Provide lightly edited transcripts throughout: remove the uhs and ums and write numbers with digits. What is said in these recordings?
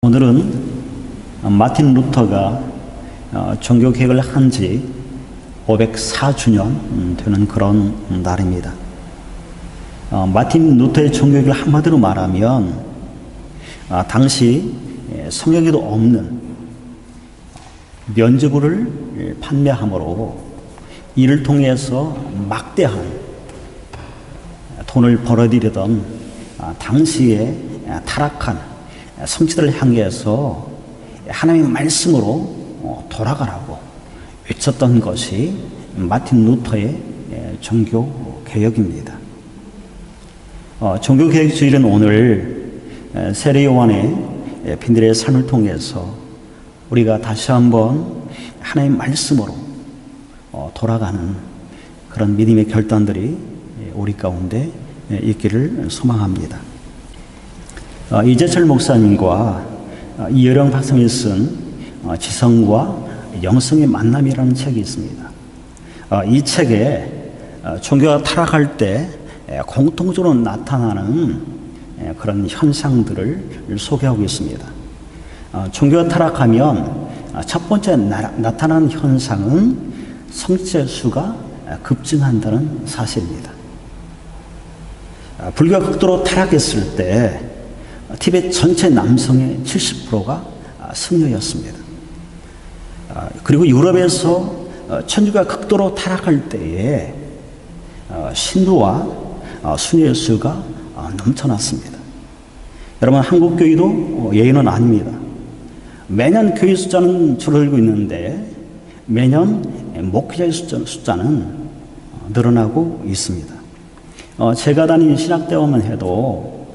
오늘은 마틴 루터가 종교개혁을 한 지 504주년 되는 그런 날입니다. 마틴 루터의 종교개혁을 한마디로 말하면 당시 성경에도 없는 면죄부를 판매함으로 이를 통해서 막대한 돈을 벌어들이던 당시의 타락한 성취들을 향해서 하나님의 말씀으로 돌아가라고 외쳤던 것이 마틴 루터의 종교개혁입니다. 종교개혁주일은 오늘 세례 요한의 빈들의 삶을 통해서 우리가 다시 한번 하나님의 말씀으로 돌아가는 그런 믿음의 결단들이 우리 가운데 있기를 소망합니다. 이재철 목사님과 이여령 박사님이 쓴 지성과 영성의 만남이라는 책이 있습니다. 이 책에 종교가 타락할 때 공통적으로 나타나는 그런 현상들을 소개하고 있습니다. 종교가 타락하면 첫 번째 나타나는 현상은 성체 수가 급증한다는 사실입니다. 불교가 극도로 타락했을 때 티베트 전체 남성의 70%가 승려였습니다. 그리고 유럽에서 천주교가 극도로 타락할 때에 신도와 수녀의 수가 넘쳐났습니다. 여러분, 한국교회도 예외는 아닙니다. 매년 교회 숫자는 줄어들고 있는데 매년 목회자의 숫자는 늘어나고 있습니다. 제가 다니는 신학대원만 해도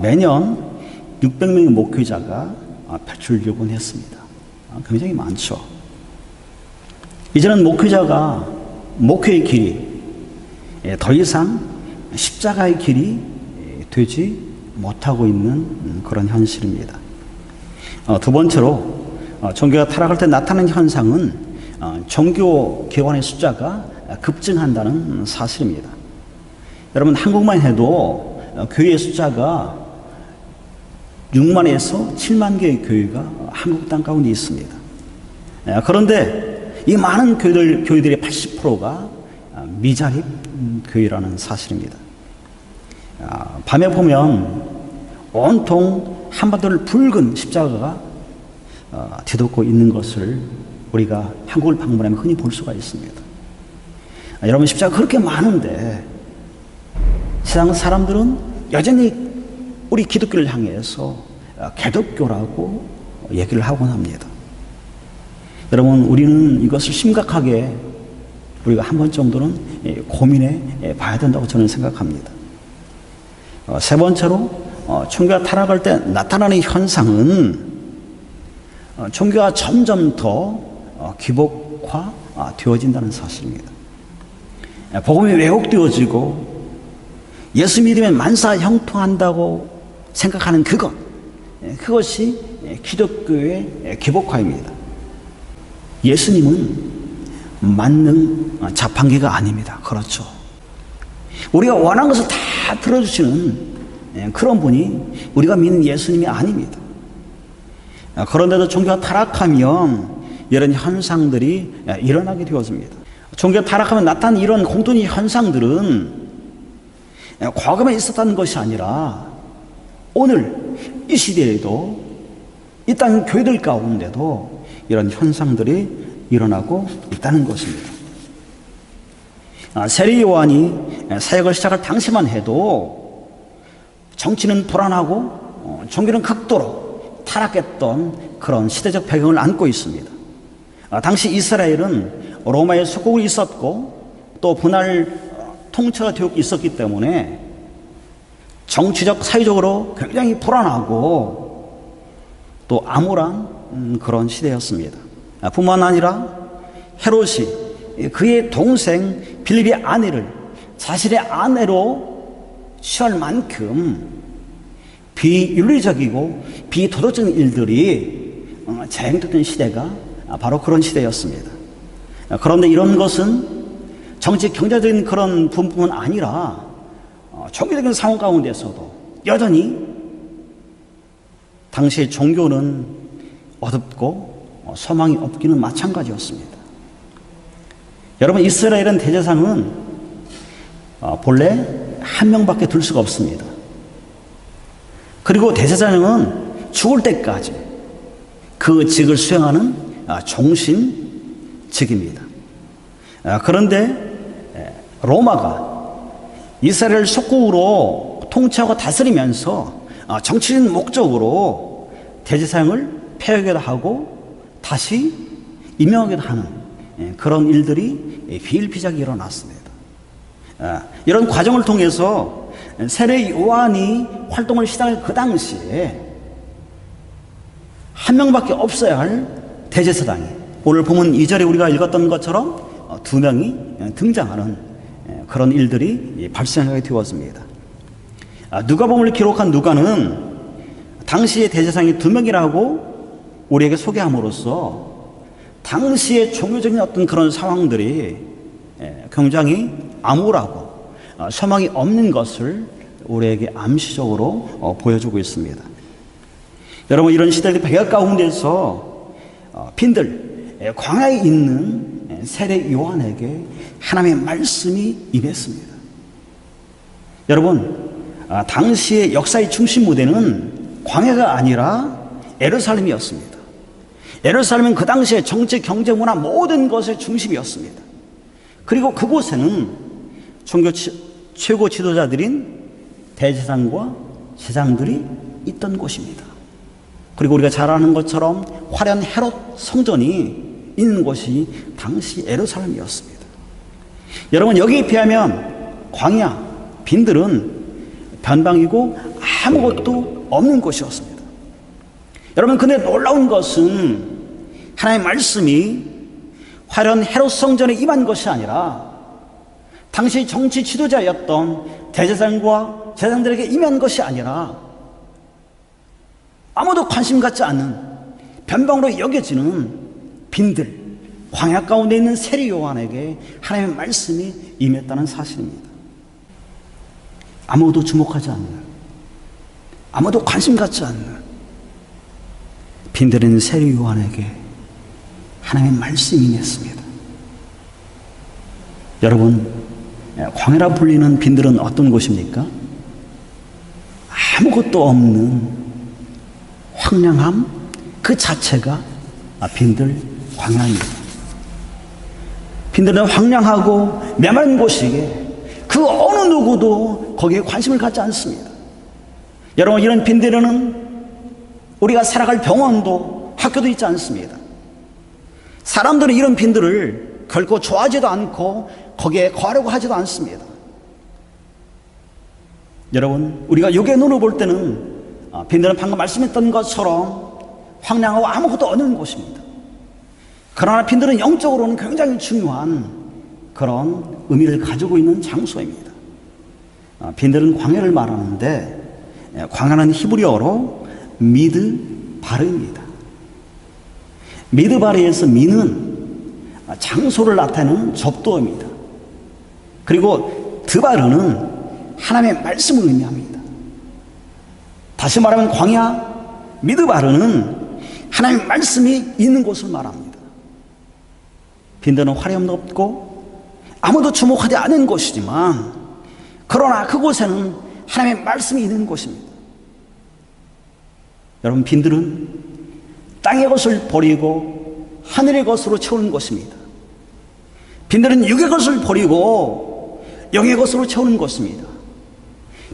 매년 600명의 목회자가 배출되곤 했습니다. 굉장히 많죠. 이제는 목회자가 목회의 길이 더 이상 십자가의 길이 되지 못하고 있는 그런 현실입니다. 두 번째로 종교가 타락할 때 나타나는 현상은 종교 개관의 숫자가 급증한다는 사실입니다. 여러분, 한국만 해도 교회의 숫자가 6만에서 7만 개의 교회가 한국 땅 가운데 있습니다. 그런데 이 많은 교회들의 80%가 미자립 교회라는 사실입니다. 밤에 보면 온통 한반도를 붉은 십자가가 뒤덮고 있는 것을 우리가 한국을 방문하면 흔히 볼 수가 있습니다. 여러분, 십자가 그렇게 많은데 세상 사람들은 여전히 우리 기독교를 향해서 개독교라고 얘기를 하곤 합니다. 여러분, 우리는 이것을 심각하게 우리가 한 번 정도는 고민해 봐야 된다고 저는 생각합니다. 세 번째로 종교가 타락할 때 나타나는 현상은 종교가 점점 더 기복화 되어진다는 사실입니다. 복음이 왜곡되어지고 예수 믿으면 만사 형통한다고 생각하는 그것이 기독교의 기복화입니다. 예수님은 만능 자판기가 아닙니다. 그렇죠. 우리가 원하는 것을 다 들어주시는 그런 분이 우리가 믿는 예수님이 아닙니다. 그런데도 종교가 타락하면 이런 현상들이 일어나게 되어집니다. 종교가 타락하면 나타나는 이런 공통의 현상들은 과거에 있었다는 것이 아니라 오늘 이 시대에도 이 땅 교회들 가운데도 이런 현상들이 일어나고 있다는 것입니다. 세례 요한이 사역을 시작할 당시만 해도 정치는 불안하고 종교는 극도로 타락했던 그런 시대적 배경을 안고 있습니다. 당시 이스라엘은 로마의 속국이 있었고 또 분할 통치가 되어 있었기 때문에 정치적, 사회적으로 굉장히 불안하고 또 암울한 그런 시대였습니다. 뿐만 아니라 헤롯이 그의 동생 빌립의 아내를 자신의 아내로 취할 만큼 비윤리적이고 비도덕적인 일들이 재행됐던 시대가 바로 그런 시대였습니다. 그런데 이런 것은 정치 경제적인 그런 부분뿐만 아니라 종교적인 상황 가운데서도 여전히 당시의 종교는 어둡고 소망이 없기는 마찬가지였습니다. 여러분, 이스라엘은 대제사장은 본래 한 명밖에 둘 수가 없습니다. 그리고 대제사장은 죽을 때까지 그 직을 수행하는 종신직입니다. 그런데 로마가 이스라엘 속국으로 통치하고 다스리면서 정치적인 목적으로 대제사장을 폐하기도 하고 다시 임명하기도 하는 그런 일들이 비일비재하게 일어났습니다. 이런 과정을 통해서 세례 요한이 활동을 시작할 그 당시에 한 명밖에 없어야 할 대제사장이, 오늘 보면 2절에 우리가 읽었던 것처럼 2명이 등장하는 그런 일들이 발생하게 되었습니다. 누가복음을 기록한 누가는 당시의 대제사장이 2명이라고 우리에게 소개함으로써 당시의 종교적인 어떤 그런 상황들이 굉장히 암울하고 소망이 없는 것을 우리에게 암시적으로 보여주고 있습니다. 여러분, 이런 시대의 백약 가운데서 빈들 광야에 있는 세례 요한에게 하나님의 말씀이 임했습니다. 여러분, 당시의 역사의 중심 무대는 광야가 아니라 예루살렘이었습니다. 예루살렘은 그 당시에 정치, 경제, 문화 모든 것의 중심이었습니다. 그리고 그곳에는 종교 최고 지도자들인 대제사장과 제사장들이 있던 곳입니다. 그리고 우리가 잘 아는 것처럼 화려한 헤롯 성전이 있는 곳이 당시 예루살렘이었습니다. 여러분, 여기에 비하면 광야, 빈들은 변방이고 아무것도 없는 곳이었습니다. 여러분, 근데 놀라운 것은 하나님의 말씀이 화려한 헤롯 성전에 임한 것이 아니라 당시 정치 지도자였던 대제사장과 제사장들에게 임한 것이 아니라 아무도 관심 갖지 않는 변방으로 여겨지는 빈들, 광야 가운데 있는 세례 요한에게 하나님의 말씀이 임했다는 사실입니다. 아무도 주목하지 않는, 아무도 관심 갖지 않는 빈들인 세례 요한에게 하나님의 말씀이 임했습니다. 여러분, 광야라 불리는 빈들은 어떤 곳입니까? 아무것도 없는 황량함 그 자체가 빈들 광야입니다. 빈들은 황량하고 메마른 곳이기에 그 어느 누구도 거기에 관심을 갖지 않습니다. 여러분, 이런 빈들에는 우리가 살아갈 병원도 학교도 있지 않습니다. 사람들은 이런 빈들을 결코 좋아하지도 않고 거기에 거하려고 하지도 않습니다. 여러분, 우리가 육의 눈으로 볼 때는 빈들은 방금 말씀했던 것처럼 황량하고 아무것도 없는 곳입니다. 그러나 빈들은 영적으로는 굉장히 중요한 그런 의미를 가지고 있는 장소입니다. 빈들은 광야를 말하는데 광야는 히브리어로 미드바르입니다. 미드바르에서 미는 장소를 나타내는 접두어입니다. 그리고 드바르는 하나님의 말씀을 의미합니다. 다시 말하면 광야, 미드바르는 하나님의 말씀이 있는 곳을 말합니다. 빈들은 화려함도 없고 아무도 주목하지 않은 곳이지만 그러나 그곳에는 하나님의 말씀이 있는 곳입니다. 여러분, 빈들은 땅의 것을 버리고 하늘의 것으로 채우는 것입니다. 빈들은 육의 것을 버리고 영의 것으로 채우는 것입니다.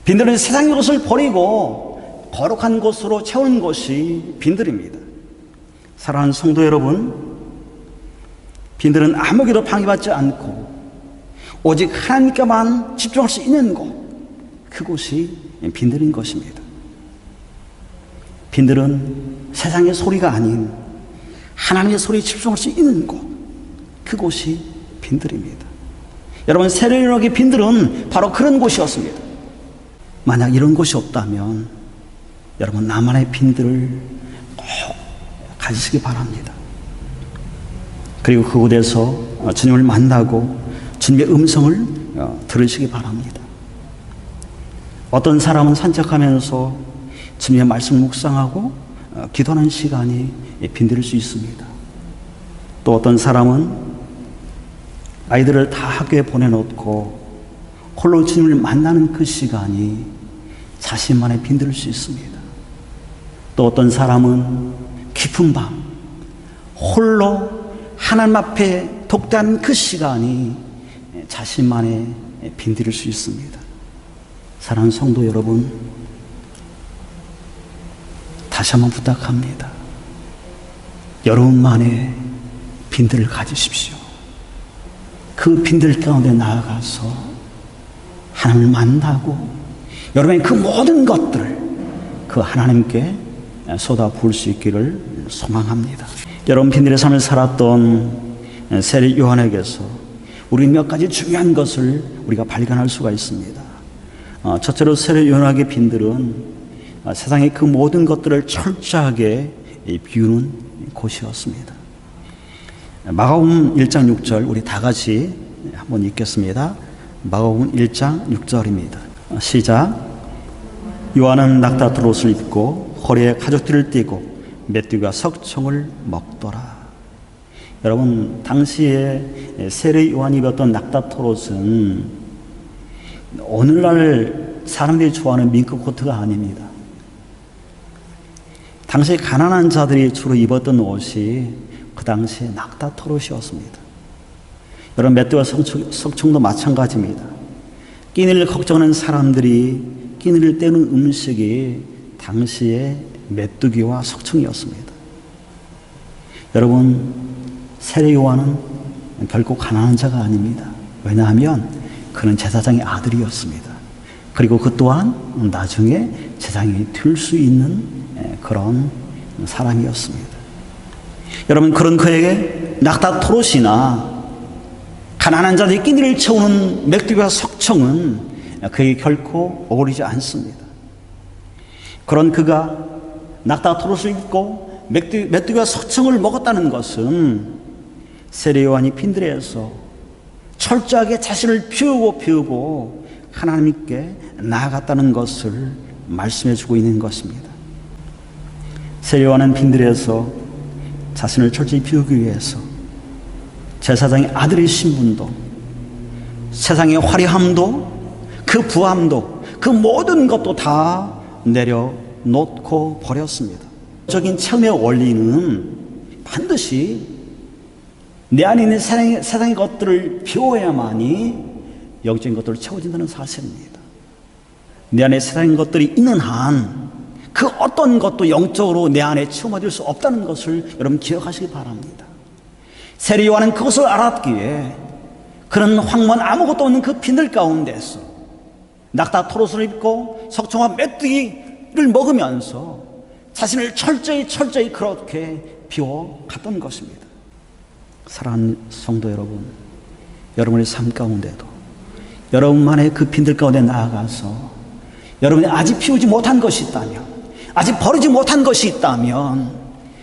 빈들은 세상의 것을 버리고 거룩한 것으로 채우는 것이 빈들입니다. 사랑하는 성도 여러분, 빈들은 아무에게도 방해받지 않고 오직 하나님께만 집중할 수 있는 곳, 그곳이 빈들인 것입니다. 빈들은 세상의 소리가 아닌 하나님의 소리에 집중할 수 있는 곳, 그곳이 빈들입니다. 여러분, 세례요한의 빈들은 바로 그런 곳이었습니다. 만약 이런 곳이 없다면 여러분, 나만의 빈들을 꼭 가지시기 바랍니다. 그리고 그곳에서 주님을 만나고 주님의 음성을 들으시기 바랍니다. 어떤 사람은 산책하면서 주님의 말씀을 묵상하고 기도하는 시간이 빈들일 수 있습니다. 또 어떤 사람은 아이들을 다 학교에 보내놓고 홀로 주님을 만나는 그 시간이 자신만의 빈들일 수 있습니다. 또 어떤 사람은 깊은 밤 홀로 하나님 앞에 독대하는 그 시간이 자신만의 빈들일 수 있습니다. 사랑하는 성도 여러분, 다시 한번 부탁합니다. 여러분만의 빈들을 가지십시오. 그 빈들 가운데 나아가서 하나님을 만나고 여러분의 그 모든 것들을 그 하나님께 쏟아 부을 수 있기를 소망합니다. 여러분, 빈들의 삶을 살았던 세례 요한에게서 우리 몇 가지 중요한 것을 우리가 발견할 수가 있습니다. 첫째로 세례 요한에게 빈들은 세상의 그 모든 것들을 철저하게 비우는 곳이었습니다. 마가복음 1장 6절 우리 다 같이 한번 읽겠습니다. 마가복음 1장 6절입니다. 시작. 요한은 낙타털 옷을 입고 허리에 가죽띠를 띠고 메뚜기와 석청을 먹더라. 여러분, 당시에 세례 요한이 입었던 낙타털 옷은 오늘날 사람들이 좋아하는 밍크 코트가 아닙니다. 당시 가난한 자들이 주로 입었던 옷이 그 당시에 낙타털 옷이었습니다. 여러분, 메뚜기와 석청도 마찬가지입니다. 끼니를 걱정하는 사람들이 끼니를 때우는 음식이 당시에 메뚜기와 석청이었습니다. 여러분, 세례 요한은 결코 가난한 자가 아닙니다. 왜냐하면 그는 제사장의 아들이었습니다. 그리고 그 또한 나중에 제사장이 될 수 있는 그런 사람이었습니다. 여러분, 그런 그에게 낙타털 옷이나 가난한 자들의 끼니를 채우는 메뚜기와 석청은 그에게 결코 어울리지 않습니다. 그런 그가 낙타털 옷을 입고 메뚜기와 석청을 먹었다는 것은 세례 요한이 빈들에서 철저하게 자신을 비우고 하나님께 나아갔다는 것을 말씀해 주고 있는 것입니다. 세례 요한은 빈들에서 자신을 철저히 비우기 위해서 제사장의 아들의 신분도, 세상의 화려함도, 그 부함도, 그 모든 것도 다 내려놓고 버렸습니다. 적인 체험의 원리는 반드시 내 안에 있는 세상의 것들을 비워야만이 영적인 것들을 채워진다는 사실입니다. 내 안에 세상의 것들이 있는 한 그 어떤 것도 영적으로 내 안에 채워질 수 없다는 것을 여러분 기억하시기 바랍니다. 세례 요한은 그것을 알았기에 그는 황무한 아무것도 없는 그 빈들 가운데서 낙타털 옷을 입고 석청과 메뚜기를 먹으면서 자신을 철저히 그렇게 비워갔던 것입니다. 사랑하는 성도 여러분, 여러분의 삶 가운데도 여러분만의 그 빈들 가운데 나아가서 여러분이 아직 피우지 못한 것이 있다면, 아직 버리지 못한 것이 있다면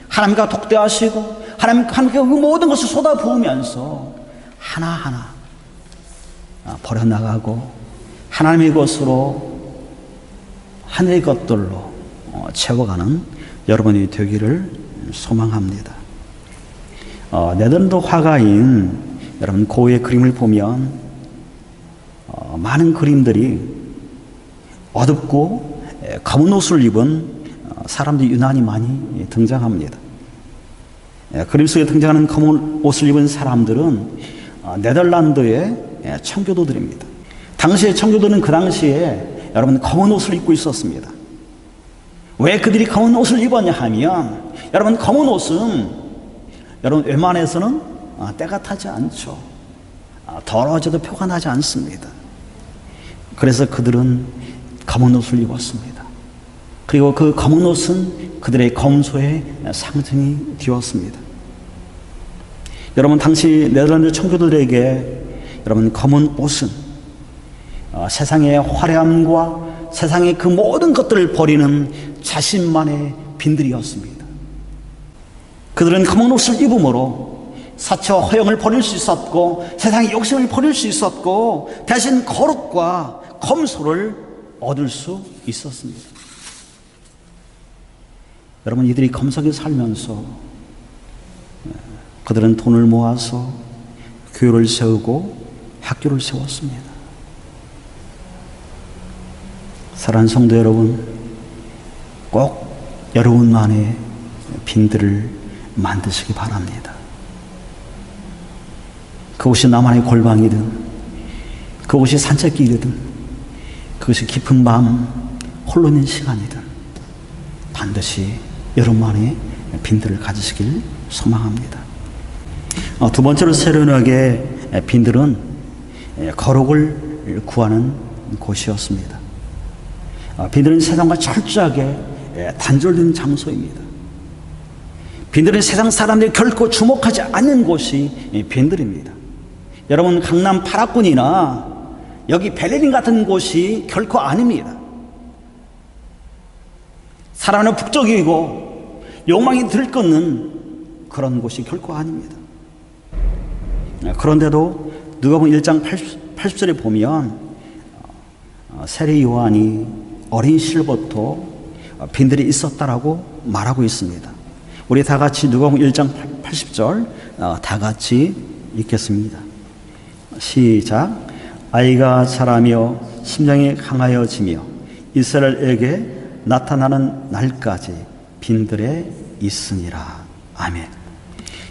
하나님과 독대하시고 하나님께 그 모든 것을 쏟아부으면서 하나하나 버려나가고 하나님의 것으로 하늘의 것들로 채워가는 여러분이 되기를 소망합니다. 네덜란드 화가인 여러분 고흐의 그림을 보면 많은 그림들이 어둡고 검은 옷을 입은 사람들이 유난히 많이 등장합니다. 그림 속에 등장하는 검은 옷을 입은 사람들은 네덜란드의 청교도들입니다. 당시의 청교도는 그 당시에 여러분 검은 옷을 입고 있었습니다. 왜 그들이 검은 옷을 입었냐 하면 여러분 검은 옷은 여러분 웬만해서는 때가 타지 않죠. 더러워져도 표가 나지 않습니다. 그래서 그들은 검은 옷을 입었습니다. 그리고 그 검은 옷은 그들의 검소의 상징이 되었습니다. 여러분 당시 네덜란드 청교도들에게 여러분 검은 옷은 세상의 화려함과 세상의 그 모든 것들을 버리는 자신만의 빈들이었습니다. 그들은 검은 옷을 입음으로 사치와 허영을 버릴 수 있었고 세상의 욕심을 버릴 수 있었고 대신 거룩과 검소를 얻을 수 있었습니다. 여러분, 이들이 검석에 살면서 그들은 돈을 모아서 교회를 세우고 학교를 세웠습니다. 사랑하는 성도 여러분, 꼭 여러분만의 빈들을 만드시기 바랍니다. 그곳이 나만의 골방이든, 그곳이 산책길이든, 그것이 깊은 밤 홀로 있는 시간이든 반드시 여러분만의 빈들을 가지시길 소망합니다. 두 번째로 세련하게 빈들은 거룩을 구하는 곳이었습니다. 빈들은 세상과 철저하게 단절된 장소입니다. 빈들은 세상 사람들이 결코 주목하지 않는 곳이 빈들입니다. 여러분, 강남 8학군이나 여기 벨레린 같은 곳이 결코 아닙니다. 사람은 북적이고 욕망이 들끓는 그런 곳이 결코 아닙니다. 그런데도 누가복음 1장 80절에 보면 세례 요한이 어린 시절부터 빈들이 있었다라고 말하고 있습니다. 우리 다 같이 누가복음 1장 80절 다 같이 읽겠습니다. 시작. 아이가 자라며 심장이 강하여지며 이스라엘에게 나타나는 날까지 빈들에 있으니라. 아멘.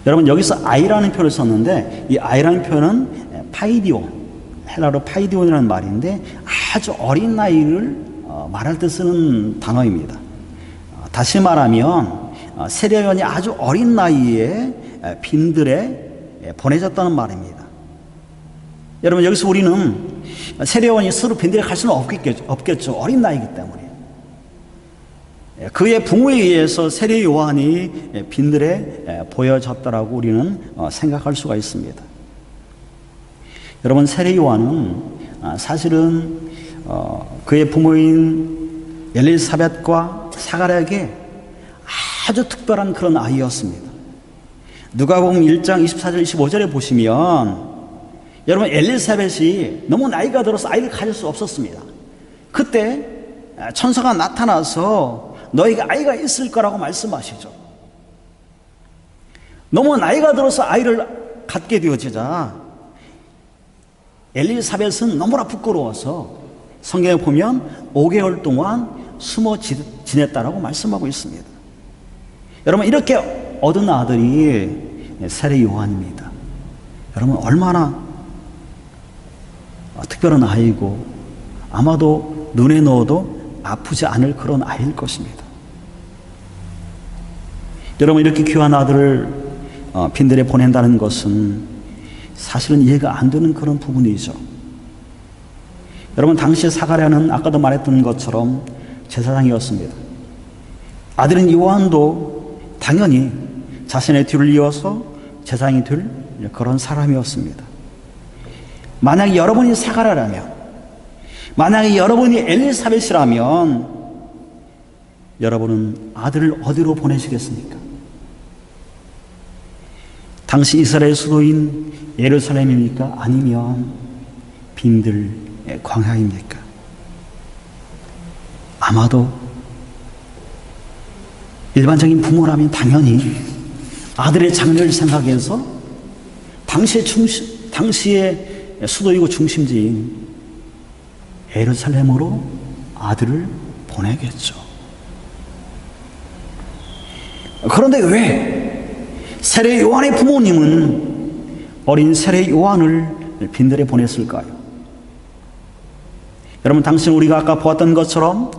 여러분, 여기서 아이라는 표를 썼는데 이 아이라는 표현은 파이디온, 헬라로 파이디온이라는 말인데 아주 어린 나이를 말할 때 쓰는 단어입니다. 다시 말하면 세례 요한이 아주 어린 나이에 빈들에 보내졌다는 말입니다. 여러분, 여기서 우리는 세례 요한이 스스로 빈들에 갈 수는 없겠죠. 어린 나이이기 때문에. 그의 부모에 의해서 세례 요한이 빈들에 보여졌다라고 우리는 생각할 수가 있습니다. 여러분, 세례 요한은 사실은 그의 부모인 엘리사벳과 사가랴에게 아주 특별한 그런 아이였습니다. 누가복음 1장 24절 25절에 보시면 여러분, 엘리사벳이 너무 나이가 들어서 아이를 가질 수 없었습니다. 그때 천사가 나타나서 너희가 아이가 있을 거라고 말씀하시죠. 너무 나이가 들어서 아이를 갖게 되어지자 엘리사벳은 너무나 부끄러워서 성경에 보면 5개월 동안 숨어 지냈다라고 말씀하고 있습니다. 여러분, 이렇게 얻은 아들이 세례 요한입니다. 여러분, 얼마나 특별한 아이고 아마도 눈에 넣어도 아프지 않을 그런 아이일 것입니다. 여러분, 이렇게 귀한 아들을 빈들에 보낸다는 것은 사실은 이해가 안 되는 그런 부분이죠. 여러분, 당시 사가랴는 아까도 말했던 것처럼 제사장이었습니다. 아들인 요한도 당연히 자신의 뒤를 이어서 제사장이 될 그런 사람이었습니다. 만약에 여러분이 사가랴라면, 만약에 여러분이 엘리사벳이라면 여러분은 아들을 어디로 보내시겠습니까? 당시 이스라엘 수도인 예루살렘입니까? 아니면 빈들 광야입니까? 아마도 일반적인 부모라면 당연히 아들의 장래를 생각해서 당시의 수도이고 중심지인 예루살렘으로 아들을 보내겠죠. 그런데 왜 세례 요한의 부모님은 어린 세례 요한을 빈들에 보냈을까요? 여러분, 당신 우리가 아까 보았던 것처럼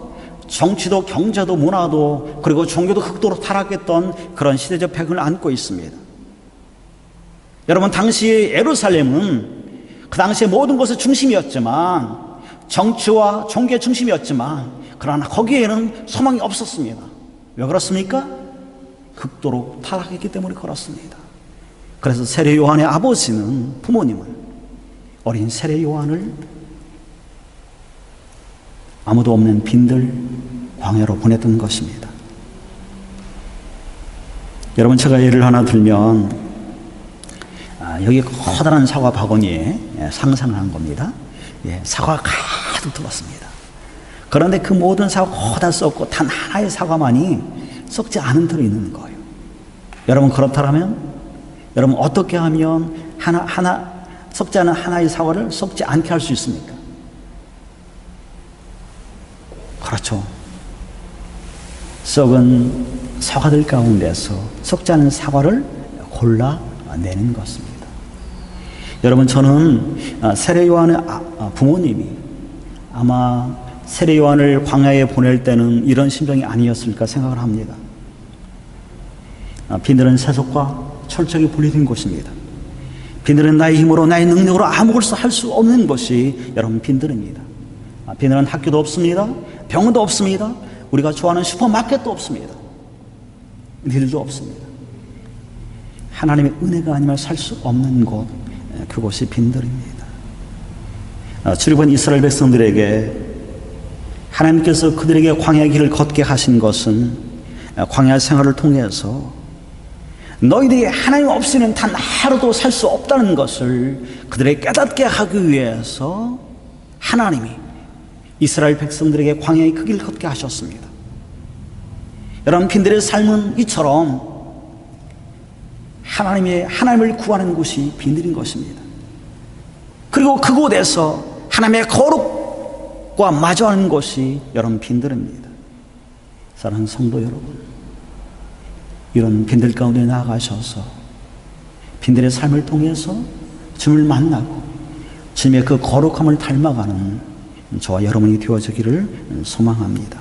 정치도 경제도 문화도 그리고 종교도 극도로 타락했던 그런 시대적 배경을 안고 있습니다. 여러분, 당시 예루살렘은 그 당시에 모든 것의 중심이었지만, 정치와 종교의 중심이었지만, 그러나 거기에는 소망이 없었습니다. 왜 그렇습니까? 극도로 타락했기 때문에 그렇습니다. 그래서 세례 요한의 아버지는, 부모님은 어린 세례 요한을 아무도 없는 빈들 광야로 보냈던 것입니다. 여러분, 제가 예를 하나 들면 여기 커다란 사과 바구니에 상상한 겁니다. 사과가 가득 들었습니다. 그런데 그 모든 사과가 다 썩고 단 하나의 사과만이 썩지 않은 틀이 있는 거예요. 여러분, 그렇다면 여러분 어떻게 하면 썩지 않은 하나의 사과를 썩지 않게 할 수 있습니까? 그렇죠. 썩은 사과들 가운데서 썩지 않은 사과를 골라내는 것입니다. 여러분, 저는 세례 요한의 부모님이 아마 세례 요한을 광야에 보낼 때는 이런 심정이 아니었을까 생각을 합니다. 빈들은 세속과 철저하게 분리된 곳입니다. 빈들은 나의 힘으로, 나의 능력으로 아무것도 할 수 없는 것이 여러분 빈들입니다. 빈들은 학교도 없습니다. 병원도 없습니다. 우리가 좋아하는 슈퍼마켓도 없습니다. 일도 없습니다. 하나님의 은혜가 아니면 살 수 없는 곳, 그곳이 빈들입니다. 출애굽한 이스라엘 백성들에게 하나님께서 그들에게 광야의 길을 걷게 하신 것은 광야 생활을 통해서 너희들이 하나님 없이는 단 하루도 살 수 없다는 것을 그들에게 깨닫게 하기 위해서 하나님이 이스라엘 백성들에게 광야의 그 길을 걷게 하셨습니다. 여러분, 빈들의 삶은 이처럼 하나님을 구하는 곳이 빈들인 것입니다. 그리고 그곳에서 하나님의 거룩과 마주하는 것이 여러분 빈들입니다. 사랑하는 성도 여러분, 이런 빈들 가운데 나아가셔서 빈들의 삶을 통해서 주님을 만나고 주님의 그 거룩함을 닮아가는 저와 여러분이 되어지기를 소망합니다.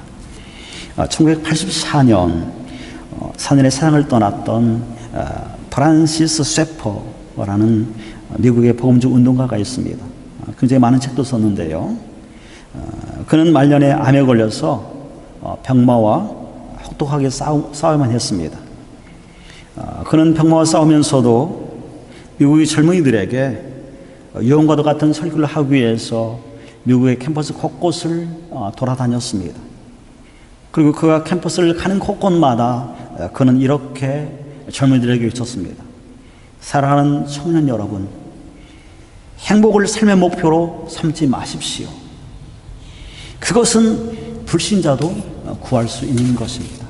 1984년 사년의 세상을 떠났던 프란시스 쇠퍼라는 미국의 복음주 운동가가 있습니다. 굉장히 많은 책도 썼는데요. 그는 말년에 암에 걸려서 병마와 혹독하게 싸워야만 했습니다. 그는 병마와 싸우면서도 미국의 젊은이들에게 유언과도 같은 설교를 하기 위해서 미국의 캠퍼스 곳곳을 돌아다녔습니다. 그리고 그가 캠퍼스를 가는 곳곳마다 그는 이렇게 젊은이들에게 외쳤습니다. 사랑하는 청년 여러분, 행복을 삶의 목표로 삼지 마십시오. 그것은 불신자도 구할 수 있는 것입니다.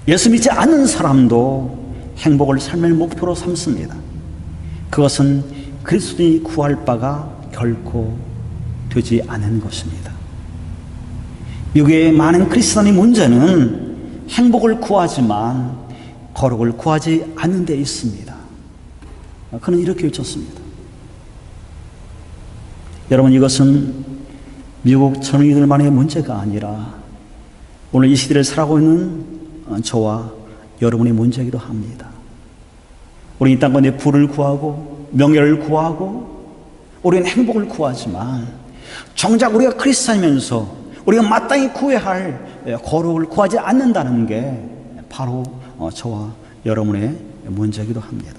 예수 믿지 않는 사람도 행복을 삶의 목표로 삼습니다. 그것은 그리스도인이 구할 바가 결코 되지 않은 것입니다. 미국의 많은 크리스찬의 문제는 행복을 구하지만 거룩을 구하지 않는 데 있습니다. 그는 이렇게 외쳤습니다. 여러분, 이것은 미국 젊은이들만의 문제가 아니라 오늘 이 시대를 살아가고 있는 저와 여러분의 문제이기도 합니다. 우리 이 땅 가운데 부를 구하고 명예를 구하고 우리는 행복을 구하지만 정작 우리가 크리스찬이면서 우리가 마땅히 구해야 할 거룩을 구하지 않는다는 게 바로 저와 여러분의 문제이기도 합니다.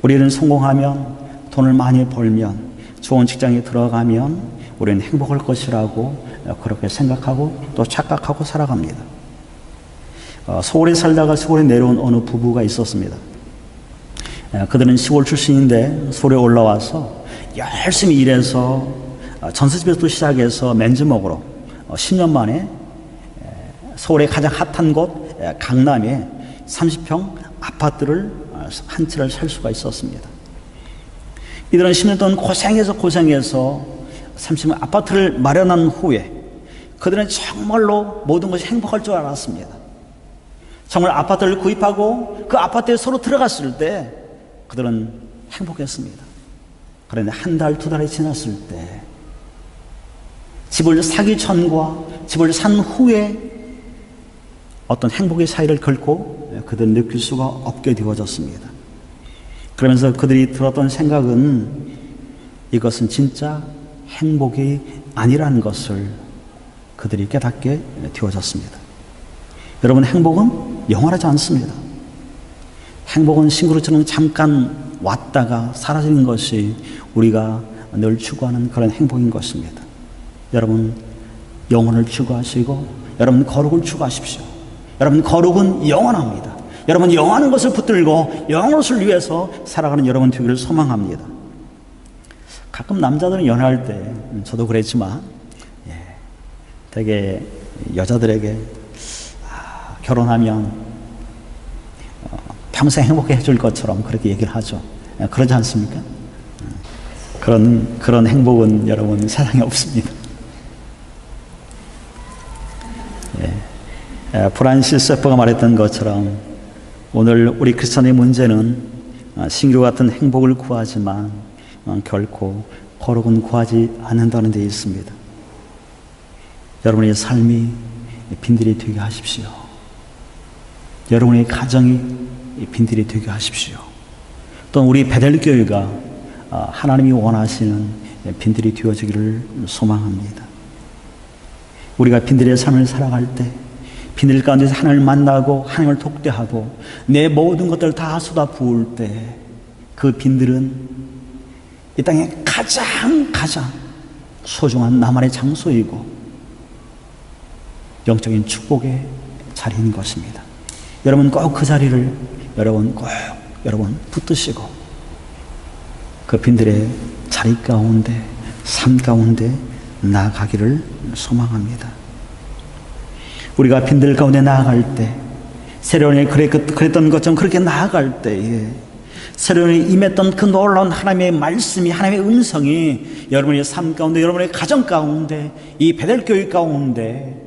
우리는 성공하면, 돈을 많이 벌면, 좋은 직장에 들어가면 우리는 행복할 것이라고 그렇게 생각하고 또 착각하고 살아갑니다. 서울에 살다가 서울에 내려온 어느 부부가 있었습니다. 그들은 시골 출신인데 서울에 올라와서 열심히 일해서 전셋집에서 시작해서 맨즈먹으로 10년 만에 서울의 가장 핫한 곳 강남에 30평 아파트를 한 채를 살 수가 있었습니다. 이들은 10년 동안 고생해서 30평 아파트를 마련한 후에 그들은 정말로 모든 것이 행복할 줄 알았습니다. 정말 아파트를 구입하고 그 아파트에 서로 들어갔을 때 그들은 행복했습니다. 그런데 한 달, 두 달이 지났을 때 집을 사기 전과 집을 산 후에 어떤 행복의 사이를 결코 그들은 느낄 수가 없게 되어졌습니다. 그러면서 그들이 들었던 생각은 이것은 진짜 행복이 아니라는 것을 그들이 깨닫게 되어졌습니다. 여러분, 행복은 영원하지 않습니다. 행복은 싱그러처럼 잠깐 왔다가 사라지는 것이 우리가 늘 추구하는 그런 행복인 것입니다. 여러분, 영혼을 추구하시고 여러분 거룩을 추구하십시오. 여러분, 거룩은 영원합니다. 여러분, 영원한 것을 붙들고 영원한 것을 위해서 살아가는 여러분 되기를 소망합니다. 가끔 남자들은 연애할 때, 저도 그랬지만 되게 여자들에게 결혼하면 평생 행복해 해줄 것처럼 그렇게 얘기를 하죠. 그러지 않습니까? 그런 행복은 여러분 세상에 없습니다. 프란시스 세퍼가 말했던 것처럼 오늘 우리 크리스천의 문제는 신기루 같은 행복을 구하지만 결코 거룩은 구하지 않는다는 데 있습니다. 여러분의 삶이 빈들이 되게 하십시오. 여러분의 가정이 빈들이 되게 하십시오. 또 우리 베델교회가 하나님이 원하시는 빈들이 되어지기를 소망합니다. 우리가 빈들의 삶을 살아갈 때 빈들 가운데서 하나님을 만나고 하나님을 독대하고 내 모든 것들을 다 쏟아 부을 때 그 빈들은 이 땅에 가장 소중한 나만의 장소이고 영적인 축복의 자리인 것입니다. 여러분 꼭 그 자리를 여러분 붙드시고 그 빈들의 자리 가운데 삶 가운데 나아가기를 소망합니다. 우리가 빈들 가운데 나아갈 때 세련이 그랬던 것처럼 그렇게 나아갈 때에 세련이 임했던 그 놀라운 하나님의 말씀이 하나님의 음성이 여러분의 삶 가운데 여러분의 가정 가운데 이 베델교회 가운데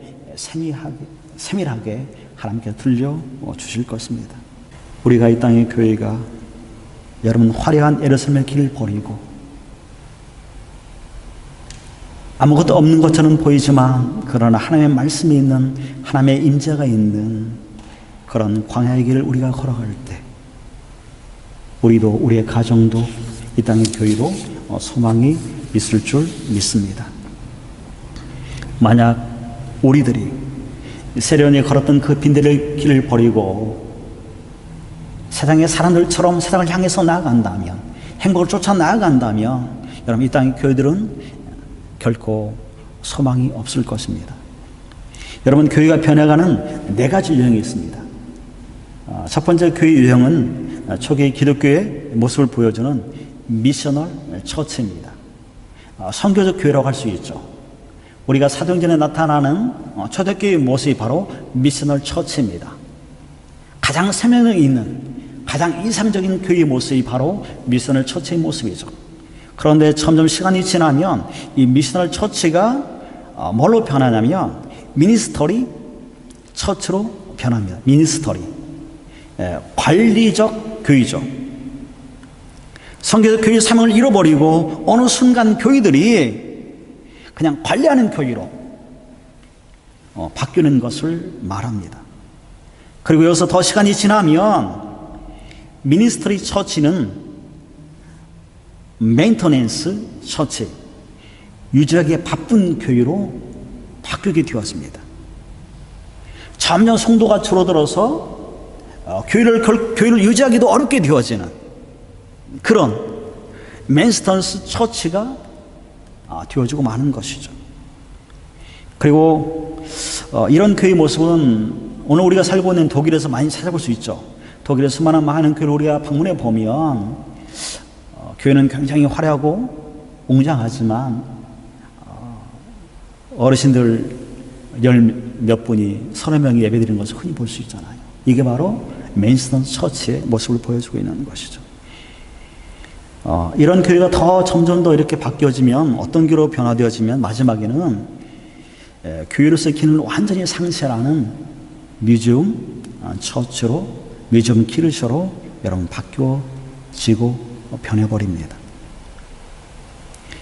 세밀하게 하나님께 들려주실 것입니다. 우리가 이 땅의 교회가 여러분 화려한 예루살렘의 길을 버리고 아무것도 없는 것처럼 보이지만 그러나 하나님의 말씀이 있는 하나님의 임재가 있는 그런 광야의 길을 우리가 걸어갈 때 우리도 우리의 가정도 이 땅의 교회도 소망이 있을 줄 믿습니다. 만약 우리들이 세련이 걸었던 그 빈들의 길을 버리고 세상의 사람들처럼 세상을 향해서 나아간다면 행복을 쫓아 나아간다면 여러분 이 땅의 교회들은 결코 소망이 없을 것입니다. 여러분 교회가 변해가는 4가지 유형이 있습니다. 첫 번째 교회 유형은 초기 기독교의 모습을 보여주는 미셔널 처치입니다. 선교적 교회라고 할 수 있죠. 우리가 사도행전에 나타나는 초대교회의 모습이 바로 미셔널 처치입니다. 가장 생명력이 있는 가장 이상적인 교회의 모습이 바로 미셔널 처치의 모습이죠. 그런데 점점 시간이 지나면 이 미셔널 처치가 뭘로 변하냐면 미니스터리 처치로 변합니다. 미니스터리 관리적 교회죠. 선교적 교회의 사명을 잃어버리고 어느 순간 교회들이 그냥 관리하는 교회로 바뀌는 것을 말합니다. 그리고 여기서 더 시간이 지나면 미니스터리 처치는 메인터넨스 처치, 유지하기에 바쁜 교회로 바뀌게 되었습니다. 점점 성도가 줄어들어서 교회를 유지하기도 어렵게 되어지는 그런 메인터넨스 처치가 되어지고 마는 것이죠. 그리고 이런 교회 모습은 오늘 우리가 살고 있는 독일에서 많이 찾아볼 수 있죠. 독일의 수많은 많은 교회를 우리가 방문해 보면 교회는 굉장히 화려하고 웅장하지만 어르신들 몇 분이 30명이 예배드리는 것을 흔히 볼 수 있잖아요. 이게 바로 메인스턴 처치의 모습을 보여주고 있는 것이죠. 이런 교회가 점점 더 이렇게 바뀌어지면 어떤 교회로 변화되어지면 마지막에는 교회로서의 기능을 완전히 상실하는 뮤지엄 처치로 뮤지엄 kirch로 여러분 바뀌어지고 변해버립니다.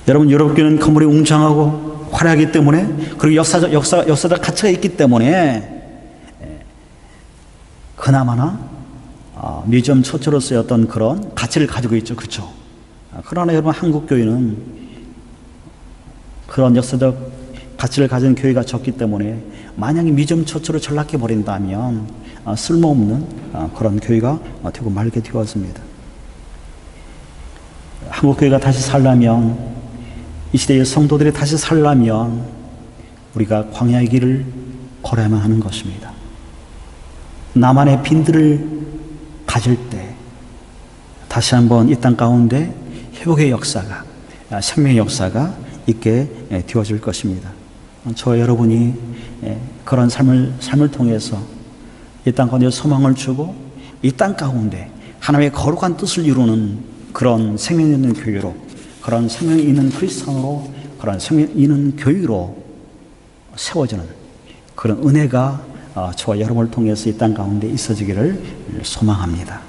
여러분 유럽 교회는 건물이 웅장하고 화려하기 때문에 그리고 역사적 가치가 있기 때문에 그나마나 뮤지엄 처치로서의 어떤 그런 가치를 가지고 있죠. 그렇죠? 그러나 여러분 한국 교회는 그런 역사적 가치를 가진 교회가 적기 때문에 만약에 뮤지엄 처치로 전락해 버린다면 쓸모없는 그런 교회가 되고 말게 되었습니다. 한국 교회가 다시 살려면 이 시대의 성도들이 다시 살려면 우리가 광야의 길을 걸어야만 하는 것입니다. 나만의 빈들을 가질 때 다시 한번 이 땅 가운데 회복의 역사가 생명의 역사가 있게 되어질 것입니다. 저 여러분이 그런 삶을 통해서 이 땅 가운데 소망을 주고 이 땅 가운데 하나님의 거룩한 뜻을 이루는 그런 생명 있는 교회로, 그런 생명 있는 크리스찬으로, 그런 생명 있는 교회로 세워지는 그런 은혜가 저와 여러분을 통해서 이 땅 가운데 있어지기를 소망합니다.